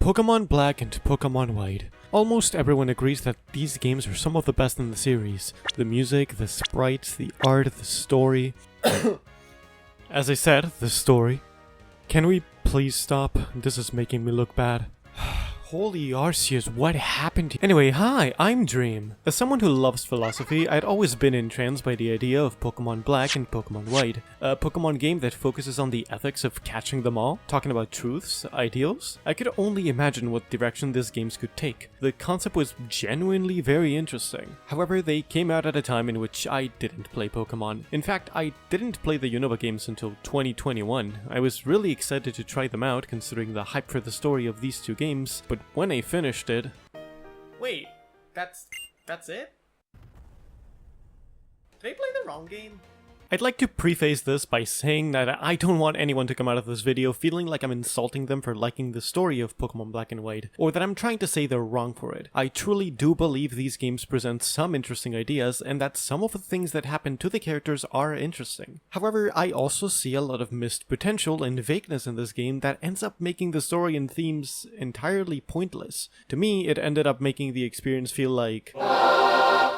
Pokémon Black and Pokémon White. Almost everyone agrees that these games are some of the best in the series. The music, the sprites, the art, the story. As I said, the story. Can we please stop? This is making me look bad. Holy Arceus, what happened? Anyway, hi, I'm Dream. As someone who loves philosophy, I'd always been entranced by the idea of Pokémon Black and Pokémon White, a Pokémon game that focuses on the ethics of catching them all, talking about truths, ideals. I could only imagine what direction these games could take. The concept was genuinely very interesting. However, they came out at a time in which I didn't play Pokémon. In fact, I didn't play the Unova games until 2021. I was really excited to try them out considering the hype for the story of these two games, but when I finished it... Wait, that's it? Did I play the wrong game? I'd like to preface this by saying that I don't want anyone to come out of this video feeling like I'm insulting them for liking the story of Pokémon Black and White, or that I'm trying to say they're wrong for it. I truly do believe these games present some interesting ideas, and that some of the things that happen to the characters are interesting. However, I also see a lot of missed potential and vagueness in this game that ends up making the story and themes entirely pointless. To me, it ended up making the experience feel like...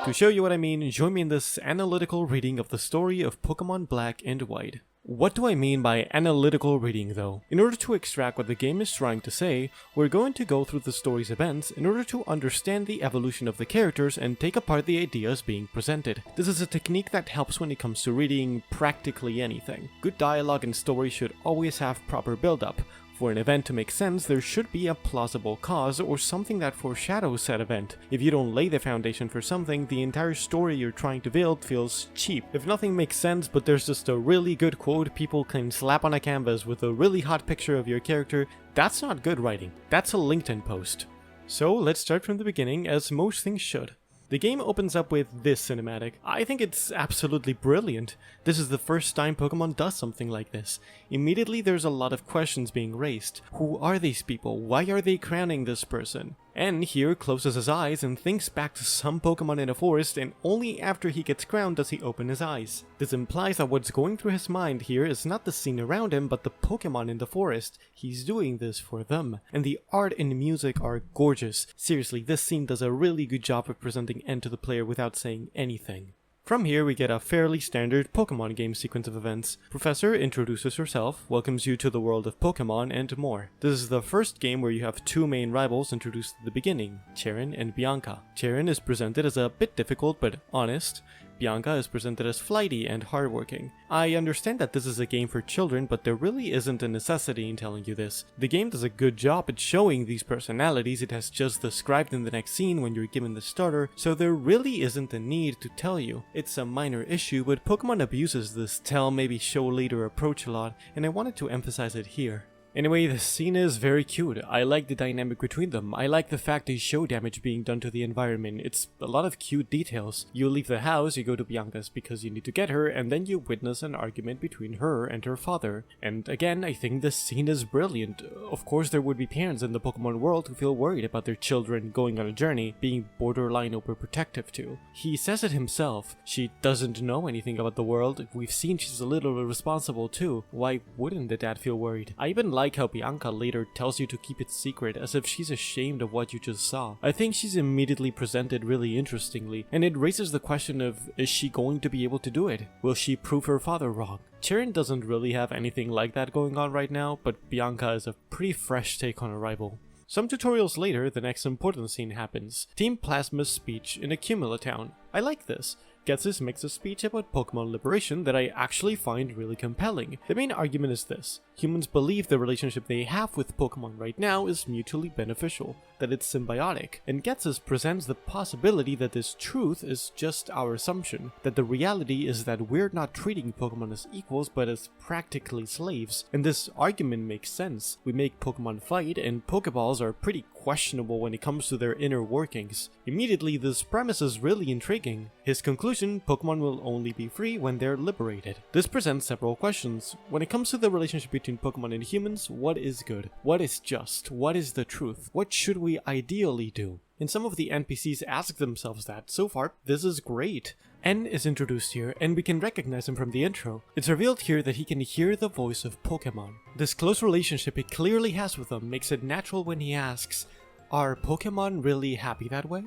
To show you what I mean, join me in this analytical reading of the story of Pokémon Black and White. What do I mean by analytical reading though? In order to extract what the game is trying to say, we're going to go through the story's events in order to understand the evolution of the characters and take apart the ideas being presented. This is a technique that helps when it comes to reading practically anything. Good dialogue and story should always have proper build-up. For an event to make sense, there should be a plausible cause or something that foreshadows said event. If you don't lay the foundation for something, the entire story you're trying to build feels cheap. If nothing makes sense but there's just a really good quote people can slap on a canvas with a really hot picture of your character, that's not good writing. That's a LinkedIn post. So let's start from the beginning, as most things should. The game opens up with this cinematic. I think it's absolutely brilliant. This is the first time Pokemon does something like this. Immediately there's a lot of questions being raised. Who are these people? Why are they crowning this person? N here closes his eyes and thinks back to some Pokemon in a forest, and only after he gets crowned does he open his eyes. This implies that what's going through his mind here is not the scene around him, but the Pokemon in the forest. He's doing this for them. And the art and music are gorgeous. Seriously, this scene does a really good job of presenting N to the player without saying anything. From here, we get a fairly standard Pokemon game sequence of events. Professor introduces herself, welcomes you to the world of Pokemon, and more. This is the first game where you have two main rivals introduced at the beginning, Cheren and Bianca. Cheren is presented as a bit difficult but honest. Bianca is presented as flighty and hardworking. I understand that this is a game for children, but there really isn't a necessity in telling you this. The game does a good job at showing these personalities it has just described in the next scene when you're given the starter, so there really isn't a need to tell you. It's a minor issue, but Pokemon abuses this tell maybe show later approach a lot, and I wanted to emphasize it here. Anyway, the scene is very cute. I like the dynamic between them. I like the fact they show damage being done to the environment. It's a lot of cute details. You leave the house, you go to Bianca's because you need to get her, and then you witness an argument between her and her father. And again, I think this scene is brilliant. Of course, there would be parents in the Pokemon world who feel worried about their children going on a journey, being borderline overprotective too. He says it himself. She doesn't know anything about the world. We've seen she's a little irresponsible too. Why wouldn't the dad feel worried? I even like how Bianca later tells you to keep it secret as if she's ashamed of what you just saw. I think she's immediately presented really interestingly, and it raises the question of, is she going to be able to do it? Will she prove her father wrong? Cheren doesn't really have anything like that going on right now, but Bianca is a pretty fresh take on a rival. Some tutorials later, the next important scene happens. Team Plasma's speech in Accumula Town. I like this. Ghetsis makes a speech about Pokemon liberation that I actually find really compelling. The main argument is this. Humans believe the relationship they have with Pokemon right now is mutually beneficial, that it's symbiotic, and Ghetsis presents the possibility that this truth is just our assumption, that the reality is that we're not treating Pokemon as equals but as practically slaves, and this argument makes sense. We make Pokemon fight, and Pokeballs are pretty questionable when it comes to their inner workings. Immediately, this premise is really intriguing. His conclusion, Pokemon will only be free when they're liberated. This presents several questions. When it comes to the relationship between Pokemon and humans, what is good? What is just? What is the truth? What should we ideally do? And some of the NPCs ask themselves that. So far, this is great. N is introduced here, and we can recognize him from the intro. It's revealed here that he can hear the voice of Pokemon. This close relationship he clearly has with them makes it natural when he asks, "Are Pokemon really happy that way?"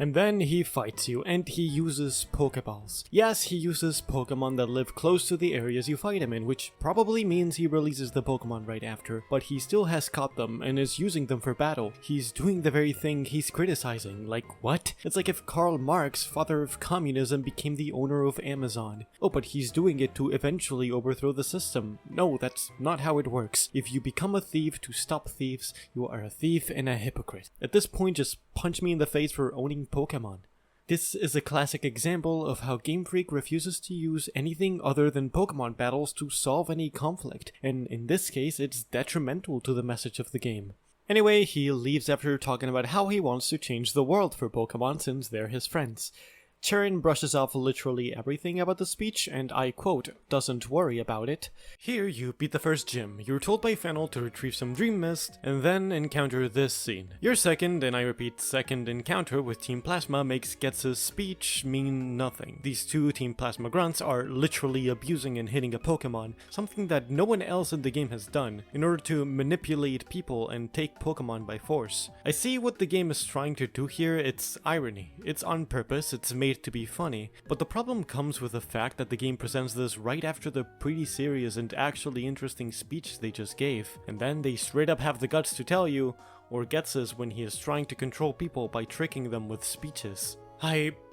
And then he fights you, and he uses Pokeballs. Yes, he uses Pokemon that live close to the areas you fight him in, which probably means he releases the Pokemon right after, but he still has caught them and is using them for battle. He's doing the very thing he's criticizing. Like, what? It's like if Karl Marx, father of communism, became the owner of Amazon. Oh, but he's doing it to eventually overthrow the system. No, that's not how it works. If you become a thief to stop thieves, you are a thief and a hypocrite. At this point, just punch me in the face for owning Pokemon. This is a classic example of how Game Freak refuses to use anything other than Pokemon battles to solve any conflict, and in this case it's detrimental to the message of the game. Anyway, he leaves after talking about how he wants to change the world for Pokemon since they're his friends. Charon brushes off literally everything about the speech, and I quote, "doesn't worry about it." Here you beat the first gym, you're told by Fennel to retrieve some Dream Mist, and then encounter this scene. Your second, and I repeat second encounter with Team Plasma makes Getz's speech mean nothing. These two Team Plasma grunts are literally abusing and hitting a Pokemon, something that no one else in the game has done, in order to manipulate people and take Pokemon by force. I see what the game is trying to do here, it's irony. It's on purpose, it's made to be funny, but the problem comes with the fact that the game presents this right after the pretty serious and actually interesting speech they just gave, and then they straight up have the guts to tell you, or Getz is when he is trying to control people by tricking them with speeches.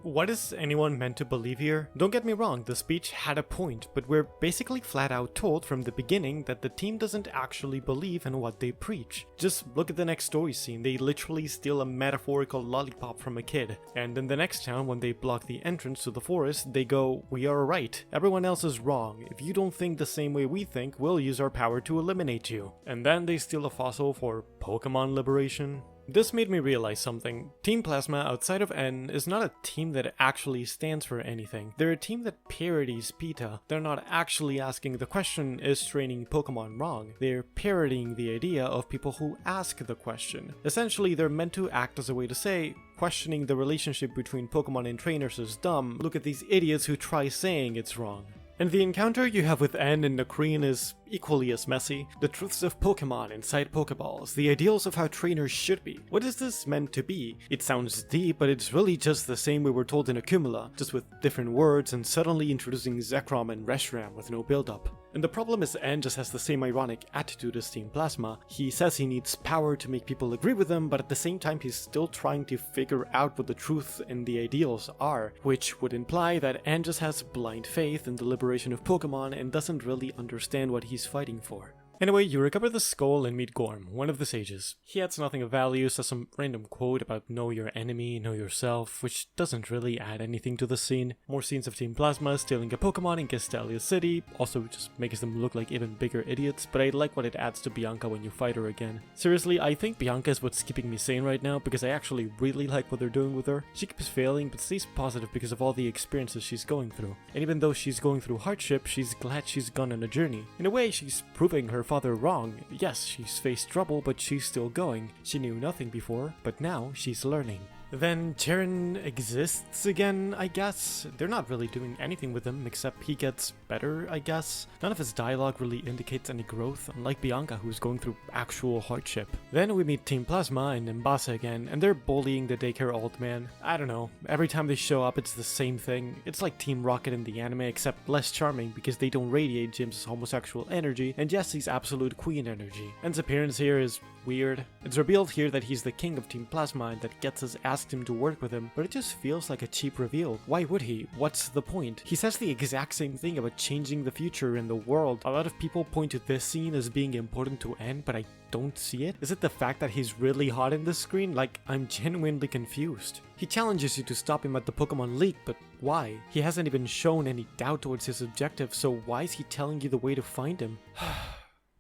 What is anyone meant to believe here? Don't get me wrong, the speech had a point, but we're basically flat out told from the beginning that the team doesn't actually believe in what they preach. Just look at the next story scene, they literally steal a metaphorical lollipop from a kid, and in the next town when they block the entrance to the forest, they go, "We are right, everyone else is wrong, if you don't think the same way we think, we'll use our power to eliminate you." And then they steal a fossil for Pokemon liberation. This made me realize something. Team Plasma, outside of N, is not a team that actually stands for anything. They're a team that parodies PETA. They're not actually asking the question, is training Pokemon wrong? They're parodying the idea of people who ask the question. Essentially, they're meant to act as a way to say, questioning the relationship between Pokemon and trainers is dumb. Look at these idiots who try saying it's wrong. And the encounter you have with N and Nakreen is equally as messy. The truths of Pokemon inside Pokeballs, the ideals of how trainers should be. What is this meant to be? It sounds deep, but it's really just the same we were told in Accumula, just with different words and suddenly introducing Zekrom and Reshiram with no build-up. And the problem is N just has the same ironic attitude as Team Plasma. He says he needs power to make people agree with him, but at the same time he's still trying to figure out what the truth and the ideals are, which would imply that N just has blind faith in the liberation of Pokemon and doesn't really understand what he's fighting for. Anyway, you recover the skull and meet Gorm, one of the sages. He adds nothing of value, says some random quote about know your enemy, know yourself, which doesn't really add anything to the scene. More scenes of Team Plasma stealing a Pokemon in Castelia City, also just makes them look like even bigger idiots, but I like what it adds to Bianca when you fight her again. Seriously, I think Bianca is what's keeping me sane right now, because I actually really like what they're doing with her. She keeps failing, but stays positive because of all the experiences she's going through. And even though she's going through hardship, she's glad she's gone on a journey. In a way, she's proving her father wrong. Yes, she's faced trouble, but she's still going. She knew nothing before, but now she's learning. Then Charon exists again, I guess. They're not really doing anything with him, except he gets better, I guess. None of his dialogue really indicates any growth, unlike Bianca, who's going through actual hardship. Then we meet Team Plasma and Nimbasa again, and they're bullying the daycare old man. I don't know, every time they show up it's the same thing. It's like Team Rocket in the anime, except less charming because they don't radiate Jim's homosexual energy and Jesse's absolute queen energy. N's appearance here is weird. It's revealed here that he's the king of Team Plasma and that Getz asked him to work with him, but it just feels like a cheap reveal. Why would he? What's the point? He says the exact same thing about changing the future in the world. A lot of people point to this scene as being important to N, but I don't see it. Is it the fact that he's really hot in this screen? Like, I'm genuinely confused. He challenges you to stop him at the Pokemon League, but why? He hasn't even shown any doubt towards his objective, so why is he telling you the way to find him?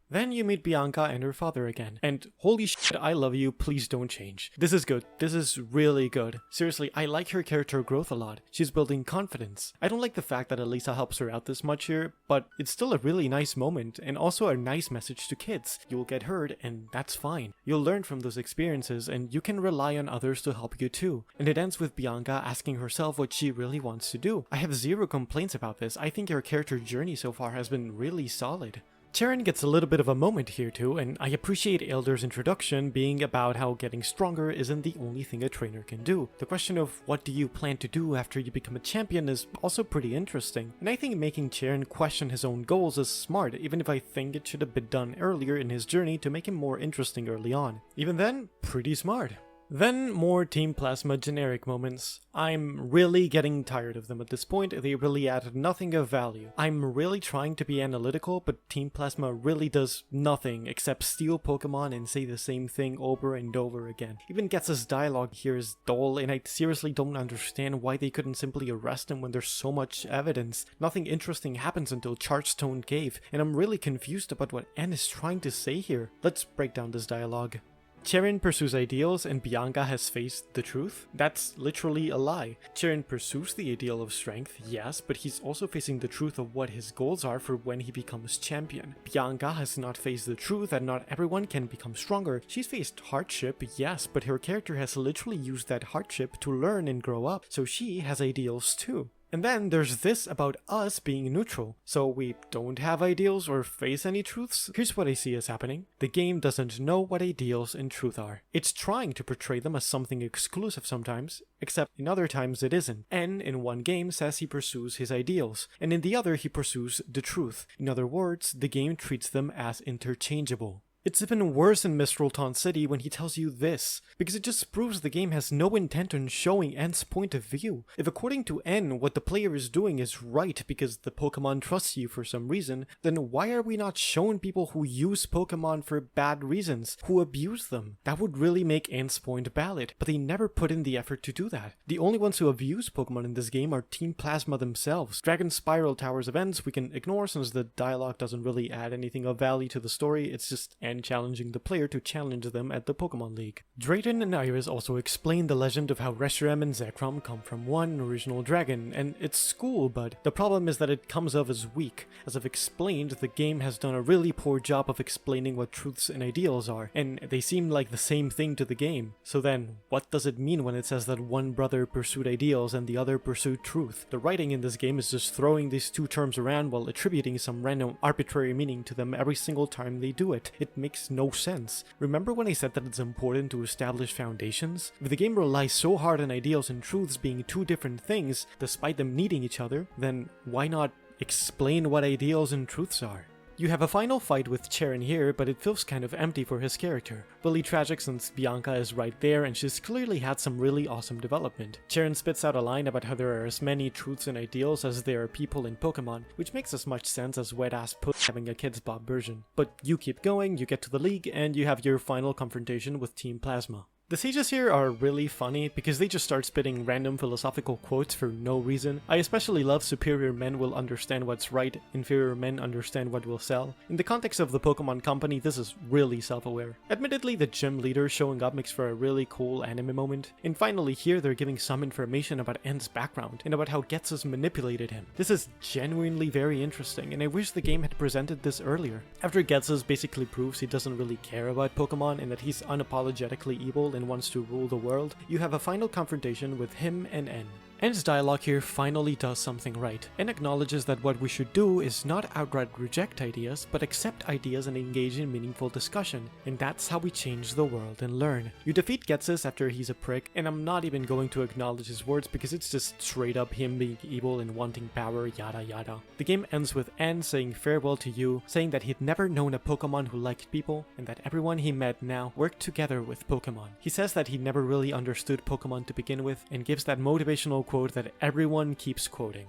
Then you meet Bianca and her father again, and holy shit, I love you, please don't change. This is good. This is really good. Seriously, I like her character growth a lot. She's building confidence. I don't like the fact that Elisa helps her out this much here, but it's still a really nice moment, and also a nice message to kids. You'll get hurt, and that's fine. You'll learn from those experiences, and you can rely on others to help you too. And it ends with Bianca asking herself what she really wants to do. I have zero complaints about this. I think her character journey so far has been really solid. Cheren gets a little bit of a moment here too, and I appreciate Elder's introduction being about how getting stronger isn't the only thing a trainer can do. The question of what do you plan to do after you become a champion is also pretty interesting, and I think making Cheren question his own goals is smart, even if I think it should have been done earlier in his journey to make him more interesting early on. Even then, pretty smart. Then more Team Plasma generic moments. I'm really getting tired of them at this point. They really add nothing of value. I'm really trying to be analytical, but Team Plasma really does nothing except steal Pokemon and say the same thing over and over again. Even Getz's dialogue here is dull, and I seriously don't understand why they couldn't simply arrest him when there's so much evidence. Nothing interesting happens until Chargestone Cave, and I'm really confused about what N is trying to say here. Let's break down this dialogue. Cheren pursues ideals and Bianca has faced the truth? That's literally a lie. Cheren pursues the ideal of strength, yes, but he's also facing the truth of what his goals are for when he becomes champion. Bianca has not faced the truth that not everyone can become stronger. She's faced hardship, yes, but her character has literally used that hardship to learn and grow up, so she has ideals too. And then there's this about us being neutral. So we don't have ideals or face any truths? Here's what I see as happening. The game doesn't know what ideals and truth are. It's trying to portray them as something exclusive sometimes, except in other times it isn't. N in one game says he pursues his ideals, and in the other he pursues the truth. In other words, the game treats them as interchangeable. It's even worse in Mistralton City when he tells you this, because it just proves the game has no intent on showing N's point of view. If according to N, what the player is doing is right because the Pokemon trusts you for some reason, then why are we not showing people who use Pokemon for bad reasons, who abuse them? That would really make N's point valid, but they never put in the effort to do that. The only ones who abuse Pokemon in this game are Team Plasma themselves. Dragon Spiral Tower's events we can ignore since the dialogue doesn't really add anything of value to the story, it's just N challenging the player to challenge them at the Pokemon League. Drayton and Iris also explain the legend of how Reshiram and Zekrom come from one original dragon, and it's cool, but the problem is that it comes off as weak. As I've explained, the game has done a really poor job of explaining what truths and ideals are, and they seem like the same thing to the game. So then, what does it mean when it says that one brother pursued ideals and the other pursued truth? The writing in this game is just throwing these two terms around while attributing some random arbitrary meaning to them every single time they do it. It makes no sense. Remember when I said that it's important to establish foundations? If the game relies so hard on ideals and truths being two different things, despite them needing each other, then why not explain what ideals and truths are? You have a final fight with Cheren here, but it feels kind of empty for his character. Really tragic since Bianca is right there and she's clearly had some really awesome development. Cheren spits out a line about how there are as many truths and ideals as there are people in Pokemon, which makes as much sense as wet-ass Puss having a Kids Bop version. But you keep going, you get to the league, and you have your final confrontation with Team Plasma. The sages here are really funny because they just start spitting random philosophical quotes for no reason. I especially love superior men will understand what's right, inferior men understand what will sell. In the context of the Pokemon Company, this is really self-aware. Admittedly, the gym leader showing up makes for a really cool anime moment. And finally here they're giving some information about N's background and about how Ghetsis manipulated him. This is genuinely very interesting and I wish the game had presented this earlier. After Ghetsis basically proves he doesn't really care about Pokemon and that he's unapologetically evil and wants to rule the world, you have a final confrontation with him and N. N's dialogue here finally does something right, and acknowledges that what we should do is not outright reject ideas, but accept ideas and engage in meaningful discussion, and that's how we change the world and learn. You defeat Ghetsis after he's a prick, and I'm not even going to acknowledge his words because it's just straight up him being evil and wanting power, yada yada. The game ends with N saying farewell to you, saying that he'd never known a Pokemon who liked people, and that everyone he met now worked together with Pokemon. He says that he never really understood Pokemon to begin with, and gives that motivational quote that everyone keeps quoting.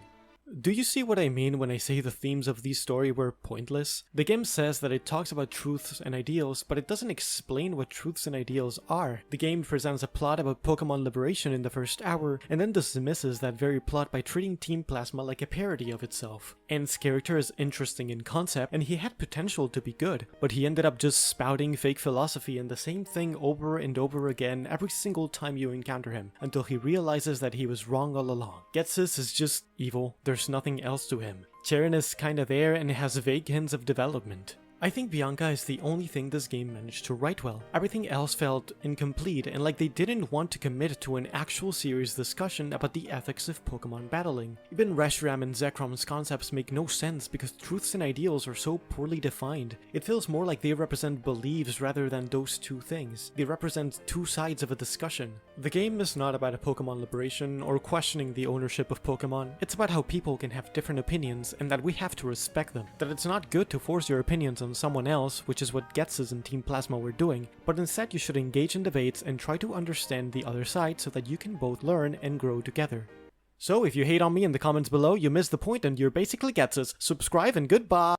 Do you see what I mean when I say the themes of this story were pointless? The game says that it talks about truths and ideals, but it doesn't explain what truths and ideals are. The game presents a plot about Pokemon liberation in the first hour, and then dismisses that very plot by treating Team Plasma like a parody of itself. Ent's character is interesting in concept, and he had potential to be good, but he ended up just spouting fake philosophy and the same thing over and over again every single time you encounter him, until he realizes that he was wrong all along. Ghetsis is just evil. There's nothing else to him. Cheren is kinda there and has vague hints of development. I think Bianca is the only thing this game managed to write well. Everything else felt incomplete and like they didn't want to commit to an actual serious discussion about the ethics of Pokemon battling. Even Reshiram and Zekrom's concepts make no sense because truths and ideals are so poorly defined. It feels more like they represent beliefs rather than those two things. They represent two sides of a discussion. The game is not about a Pokemon liberation or questioning the ownership of Pokemon. It's about how people can have different opinions and that we have to respect them. That it's not good to force your opinions on someone else, which is what Ghetsis and Team Plasma were doing, but instead you should engage in debates and try to understand the other side so that you can both learn and grow together. So if you hate on me in the comments below, you missed the point and you're basically Ghetsis. Subscribe and goodbye!